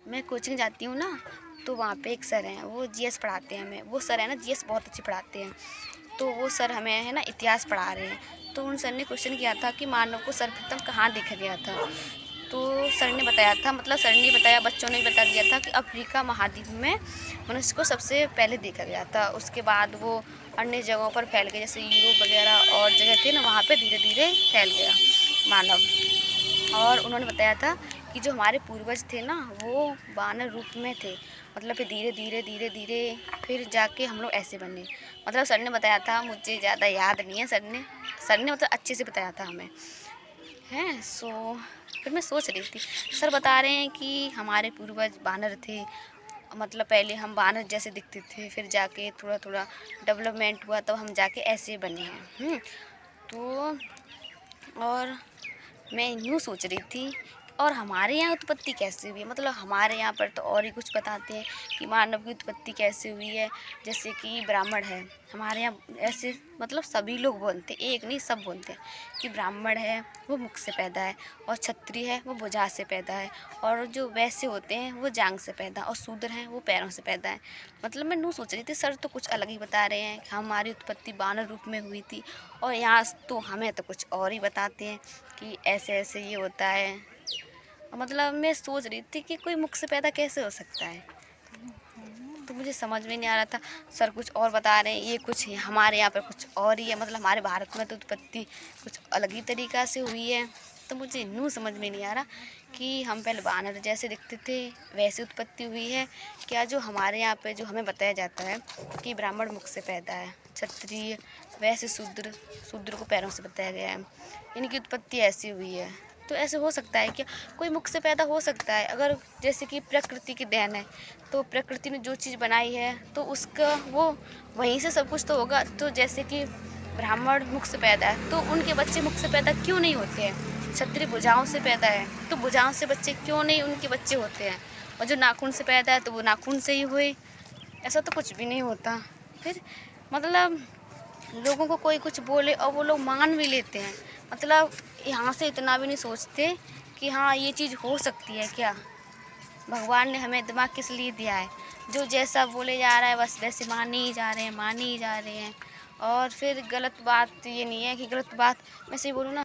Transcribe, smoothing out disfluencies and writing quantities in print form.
मैं कोचिंग जाती हूँ ना, तो वहाँ पे एक सर हैं, वो जीएस पढ़ाते हैं हमें। वो सर है ना, जीएस बहुत अच्छी पढ़ाते हैं। तो वो सर हमें है ना इतिहास पढ़ा रहे हैं। तो उन सर ने क्वेश्चन किया था कि मानव को सर्वप्रथम कहाँ देखा गया था। तो सर ने बताया था, मतलब सर ने बताया, बच्चों ने बता दिया था कि अफ्रीका महाद्वीप में मनुष्य को सबसे पहले देखा गया था। उसके बाद वो अन्य जगहों पर फैल गया, जैसे यूरोप वगैरह और जगह थे ना, वहाँ पे धीरे धीरे फैल गया मानव। और उन्होंने बताया था कि जो हमारे पूर्वज थे ना, वो वानर रूप में थे। मतलब फिर धीरे धीरे धीरे धीरे फिर जाके हम लोग ऐसे बने। मतलब सर ने बताया था, मुझे ज़्यादा याद नहीं है। सर ने मतलब अच्छे से बताया था हमें, हैं। फिर मैं सोच रही थी, सर बता रहे हैं कि हमारे पूर्वज बानर थे। मतलब पहले हम बानर जैसे दिखते थे, फिर जाके थोड़ा थोड़ा डेवलपमेंट हुआ, तब हम जाके ऐसे बने हैं। तो और मैं यूँ सोच रही थी, और हमारे यहाँ उत्पत्ति कैसे हुई है। मतलब हमारे यहाँ पर तो और ही कुछ बताते हैं कि मानव की उत्पत्ति कैसे हुई है। जैसे कि ब्राह्मण है हमारे यहाँ, ऐसे मतलब सभी लोग बोलते हैं, एक नहीं सब बोलते हैं कि ब्राह्मण है वो मुख से पैदा है, और क्षत्रिय है वो भुजा से पैदा है, और जो वैश्य होते हैं वो जांघ से पैदा, और शूद्र हैं वो पैरों से पैदा है। मतलब मैं यूँ सोच रही थी, सर तो कुछ अलग ही बता रहे हैं कि हमारी उत्पत्ति बानर रूप में हुई थी, और यहाँ तो हमें तो कुछ और ही बताते हैं कि ऐसे ऐसे ये होता है। मतलब मैं सोच रही थी कि कोई मुख से पैदा कैसे हो सकता है। तो मुझे समझ में नहीं आ रहा था, सर कुछ और बता रहे हैं, ये कुछ हमारे यहाँ पर कुछ और ही है। मतलब हमारे भारत में तो उत्पत्ति कुछ अलग ही तरीक़ा से हुई है। तो मुझे यूँ समझ में नहीं आ रहा कि हम पहले बानर जैसे दिखते थे, वैसे उत्पत्ति हुई है क्या, जो हमारे यहाँ पे जो हमें बताया जाता है कि ब्राह्मण मुख से पैदा है, क्षत्रिय वैसे शूद्र को पैरों से बताया गया है, इनकी उत्पत्ति ऐसी हुई है। तो ऐसे हो सकता है क्या, कोई मुख से पैदा हो सकता है। अगर जैसे कि प्रकृति की देन है, तो प्रकृति ने जो चीज़ बनाई है तो उसका वो वहीं से सब कुछ तो होगा। तो जैसे कि ब्राह्मण मुख से पैदा है, तो उनके बच्चे मुख से पैदा क्यों नहीं होते हैं। क्षत्रिय भुजाओं से पैदा है, तो भुजाओं से बच्चे क्यों नहीं उनके बच्चे होते हैं। और जो नाखून से पैदा है, तो वो नाखून से ही हुए। ऐसा तो कुछ भी नहीं होता। फिर मतलब लोगों को कोई कुछ बोले और वो लोग मान भी लेते हैं। मतलब यहाँ से इतना भी नहीं सोचते कि हाँ ये चीज़ हो सकती है क्या। भगवान ने हमें दिमाग किस लिए दिया है, जो जैसा बोले जा रहा है बस वैसे माने ही जा रहे हैं, माने ही जा रहे हैं। और फिर गलत बात ये नहीं है कि गलत बात, मैं सही बोलूँ ना।